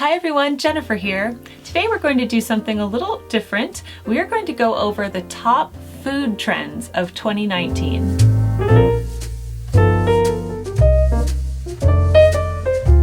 Hi everyone, Jennifer here. Today we're going to do something a little different. We are going to go over the top food trends of 2019.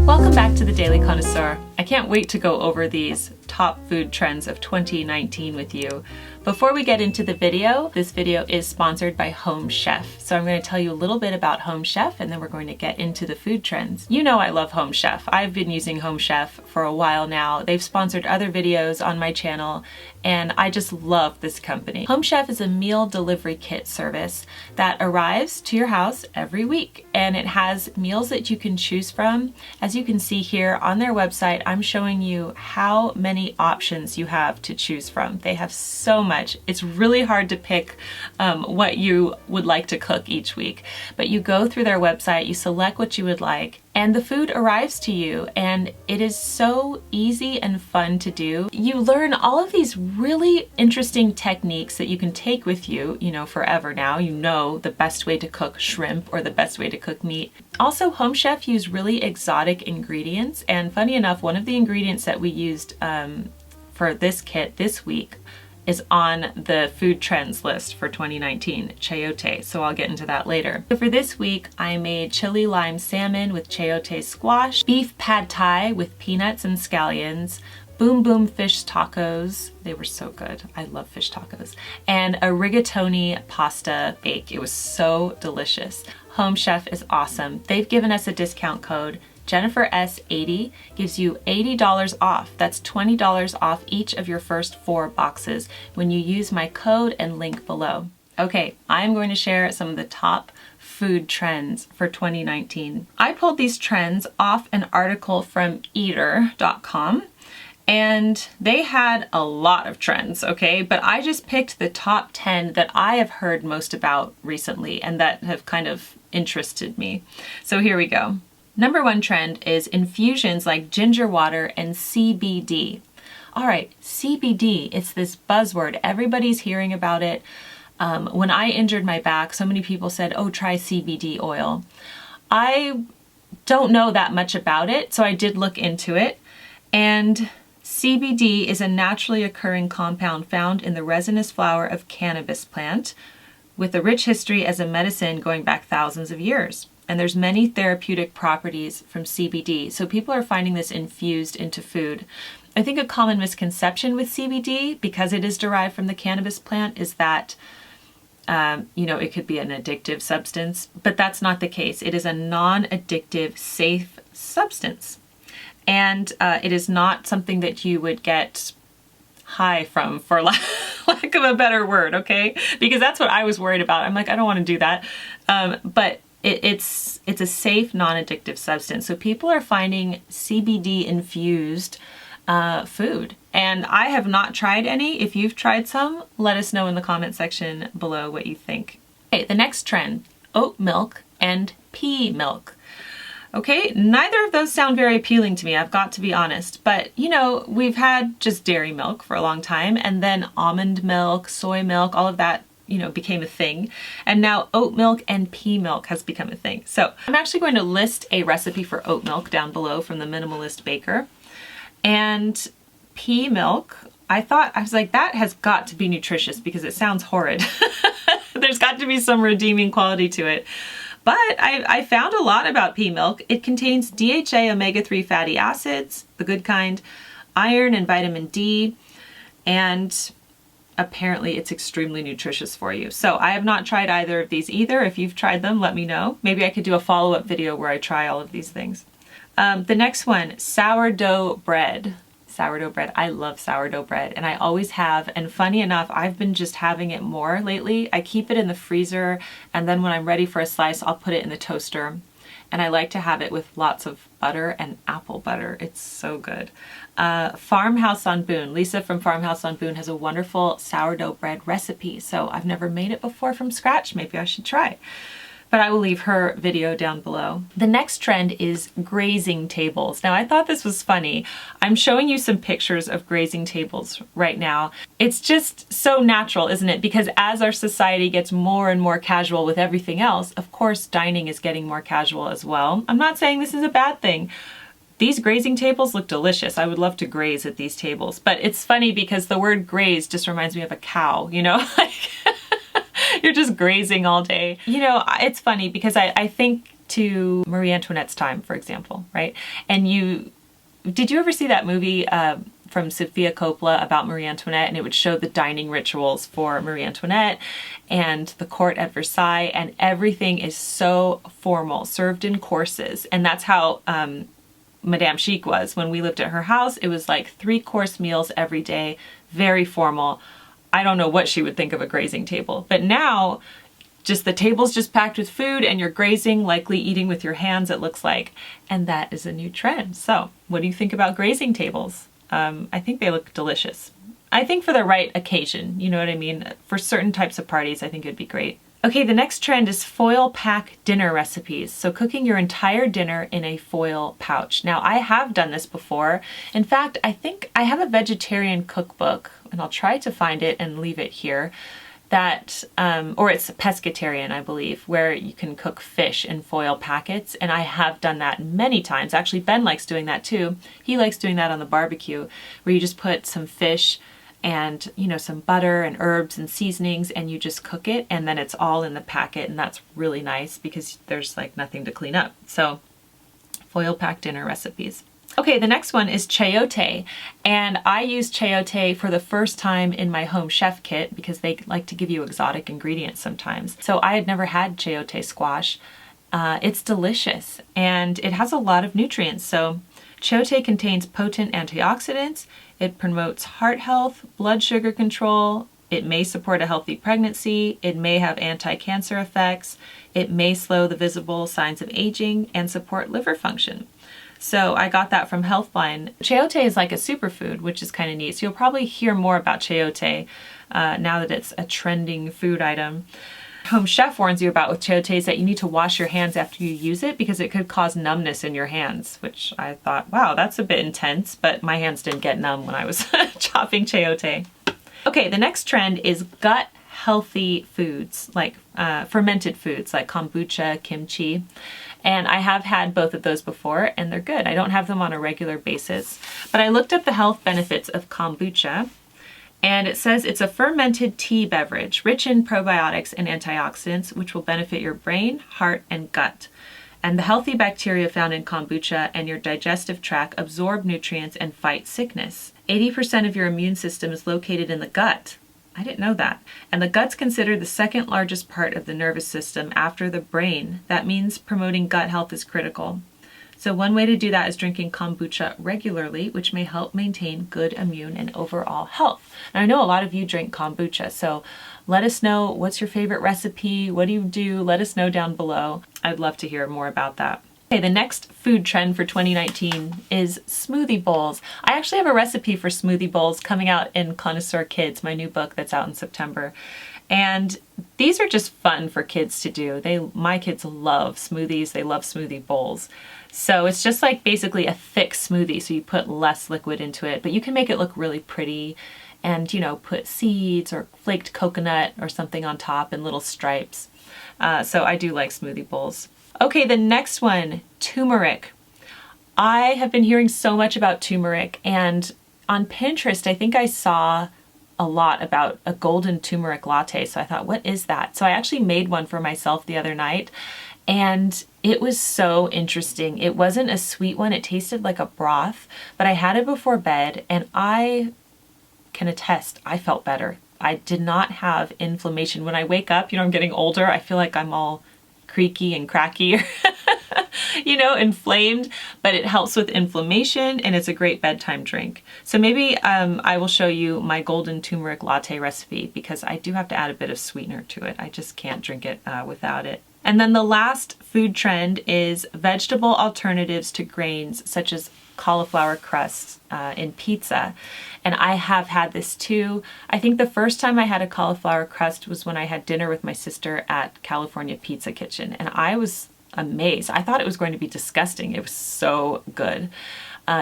Welcome back to the Daily Connoisseur. I can't wait to go over these top food trends of 2019 with you. Before we get into the video, this video is sponsored by Home Chef. So I'm going to tell you a little bit about Home Chef and then we're going to get into the food trends. You know I love Home Chef. I've been using Home Chef for a while now. They've sponsored other videos on my channel and I just love this company. Home Chef is a meal delivery kit service that arrives to your house every week and it has meals that you can choose from. As you can see here on their website, I'm showing you how many options you have to choose from. They have so much. It's really hard to pick what you would like to cook each week, but you go through their website, you select what you would like, and the food arrives to you, and it is so easy and fun to do. You learn all of these really interesting techniques that you can take with you, forever now. You know the best way to cook shrimp or the best way to cook meat. Also, Home Chef use really exotic ingredients, and funny enough, one of the ingredients that we used for this kit this week is on the food trends list for 2019, Chayote, so I'll get into that later. So for this week, I made chili lime salmon with Chayote squash, beef pad thai with peanuts and scallions, boom boom fish tacos, they were so good, I love fish tacos, and a rigatoni pasta bake. It was so delicious. Home Chef is awesome. They've given us a discount code. Jennifer S80 gives you $80 off. That's $20 off each of your first 4 boxes when you use my code and link below. Okay, I'm going to share some of the top food trends for 2019. I pulled these trends off an article from eater.com and they had a lot of trends, okay? But I just picked the top 10 that I have heard most about recently and that have kind of interested me. So here we go. Number 1 trend is infusions like ginger water and CBD. All right, CBD, it's this buzzword. Everybody's hearing about it. When I injured my back, so many people said, oh, try CBD oil. I don't know that much about it, so I did look into it. And CBD is a naturally occurring compound found in the resinous flower of cannabis plant with a rich history as a medicine going back thousands of years. And there's many therapeutic properties from CBD. So people are finding this infused into food. I think a common misconception with CBD, because it is derived from the cannabis plant, is that it could be an addictive substance, but that's not the case. It is a non-addictive, safe substance. And it is not something that you would get high from, for lack of a better word, okay? Because that's what I was worried about. I'm like, I don't want to do that. But it's a safe, non-addictive substance. So people are finding CBD infused food. And I have not tried any. If you've tried some, let us know in the comment section below what you think. Okay, the next trend, oat milk and pea milk. Okay, neither of those sound very appealing to me, I've got to be honest. But, we've had just dairy milk for a long time, and then almond milk, soy milk, all of that became a thing. And now oat milk and pea milk has become a thing. So I'm actually going to list a recipe for oat milk down below from the Minimalist Baker. And pea milk, I was like, that has got to be nutritious because it sounds horrid. There's got to be some redeeming quality to it. But I found a lot about pea milk. It contains DHA omega-3 fatty acids, the good kind, iron and vitamin D, and apparently it's extremely nutritious for you. So I have not tried either of these either. If you've tried them, let me know. Maybe I could do a follow-up video where I try all of these things. The next one, sourdough bread. Sourdough bread. I love sourdough bread and I always have. And funny enough, I've been just having it more lately. I keep it in the freezer and then when I'm ready for a slice, I'll put it in the toaster. And I like to have it with lots of butter and apple butter. It's so good. Farmhouse on Boone. Lisa from Farmhouse on Boone has a wonderful sourdough bread recipe. So I've never made it before from scratch. Maybe I should try. But I will leave her video down below. The next trend is grazing tables. Now I thought this was funny. I'm showing you some pictures of grazing tables right now. It's just so natural, isn't it? Because as our society gets more and more casual with everything else, of course dining is getting more casual as well. I'm not saying this is a bad thing, These grazing tables look delicious. I would love to graze at these tables, but it's funny because the word graze just reminds me of a cow, you know, like you're just grazing all day. You know, it's funny because I think to Marie Antoinette's time, for example, right? And did you ever see that movie from Sofia Coppola about Marie Antoinette, and it would show the dining rituals for Marie Antoinette and the court at Versailles, and everything is so formal, served in courses. And that's how Madame Chic was. When we lived at her house, it was like 3-course meals every day, very formal. I don't know what she would think of a grazing table, but now just the table's just packed with food and you're grazing, likely eating with your hands, it looks like. And that is a new trend. So what do you think about grazing tables? I think they look delicious. I think for the right occasion, you know what I mean? For certain types of parties, I think it'd be great. Okay, the next trend is foil pack dinner recipes. So cooking your entire dinner in a foil pouch. Now I have done this before. In fact, I think I have a vegetarian cookbook, and I'll try to find it and leave it here, that, or it's pescatarian, I believe, where you can cook fish in foil packets. And I have done that many times. Actually, Ben likes doing that too. He likes doing that on the barbecue, where you just put some fish and, you know, some butter and herbs and seasonings, and you just cook it, and then it's all in the packet, and that's really nice because there's like nothing to clean up. So foil pack dinner recipes. Okay, the next one is Chayote, and I used Chayote for the first time in my home chef kit because they like to give you exotic ingredients sometimes. So I had never had Chayote squash. It's delicious and it has a lot of nutrients. So Chayote contains potent antioxidants. It promotes heart health, blood sugar control. It may support a healthy pregnancy. It may have anti-cancer effects. It may slow the visible signs of aging and support liver function. So I got that from Healthline. Chayote is like a superfood, which is kind of neat. So you'll probably hear more about Chayote now that it's a trending food item. Home Chef warns you about with Chayote is that you need to wash your hands after you use it because it could cause numbness in your hands, which I thought, wow, that's a bit intense, but my hands didn't get numb when I was chopping Chayote. Okay, the next trend is gut healthy foods, like fermented foods like kombucha, kimchi. And I have had both of those before and they're good. I don't have them on a regular basis, but I looked up the health benefits of kombucha. And it says it's a fermented tea beverage rich in probiotics and antioxidants, which will benefit your brain, heart, and gut. And the healthy bacteria found in kombucha and your digestive tract absorb nutrients and fight sickness. 80% of your immune system is located in the gut. I didn't know that. And the gut's considered the second largest part of the nervous system after the brain. That means promoting gut health is critical. So one way to do that is drinking kombucha regularly, which may help maintain good immune and overall health. And I know a lot of you drink kombucha, so let us know what's your favorite recipe, what do you do, let us know down below. I'd love to hear more about that. Okay, the next food trend for 2019 is smoothie bowls. I actually have a recipe for smoothie bowls coming out in Connoisseur Kids, my new book that's out in September. And these are just fun for kids to do. My kids love smoothies, they love smoothie bowls. So it's just like basically a thick smoothie, so you put less liquid into it, but you can make it look really pretty and, you know, put seeds or flaked coconut or something on top in little stripes. So I do like smoothie bowls. Okay, the next one, turmeric. I have been hearing so much about turmeric, and on Pinterest, I think I saw a lot about a golden turmeric latte. So I thought, what is that? So I actually made one for myself the other night, and it was so interesting. It wasn't a sweet one. It tasted like a broth, but I had it before bed, and I can attest, I felt better. I did not have inflammation. When I wake up, you know, I'm getting older, I feel like I'm all creaky and cracky, you know, inflamed, but it helps with inflammation and it's a great bedtime drink. So maybe I will show you my golden turmeric latte recipe because I do have to add a bit of sweetener to it. I just can't drink it without it. And then the last food trend is vegetable alternatives to grains such as cauliflower crust in pizza. And I have had this too. I think the first time I had a cauliflower crust was when I had dinner with my sister at California Pizza Kitchen, and I was amazed. I thought it was going to be disgusting. It was so good.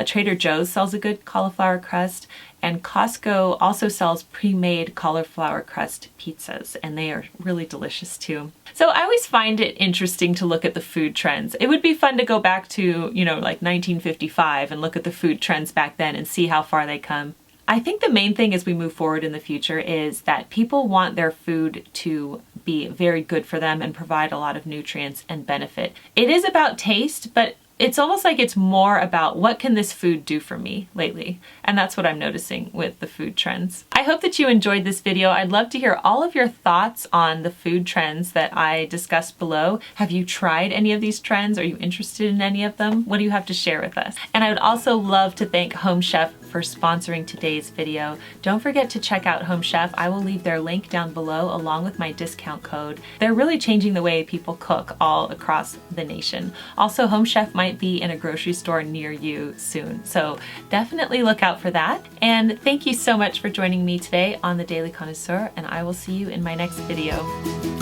Trader Joe's sells a good cauliflower crust, and Costco also sells pre-made cauliflower crust pizzas, and they are really delicious too. So I always find it interesting to look at the food trends. It would be fun to go back to, you know, like 1955 and look at the food trends back then and see how far they come. I think the main thing as we move forward in the future is that people want their food to be very good for them and provide a lot of nutrients and benefit. It is about taste, but it's almost like it's more about what can this food do for me lately. And that's what I'm noticing with the food trends. I hope that you enjoyed this video. I'd love to hear all of your thoughts on the food trends that I discussed below. Have you tried any of these trends? Are you interested in any of them? What do you have to share with us? And I would also love to thank Home Chef for sponsoring today's video. Don't forget to check out Home Chef. I will leave their link down below along with my discount code. They're really changing the way people cook all across the nation. Also, Home Chef might be in a grocery store near you soon, so definitely look out for that. And thank you so much for joining me today on the Daily Connoisseur, and I will see you in my next video.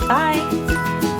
Bye!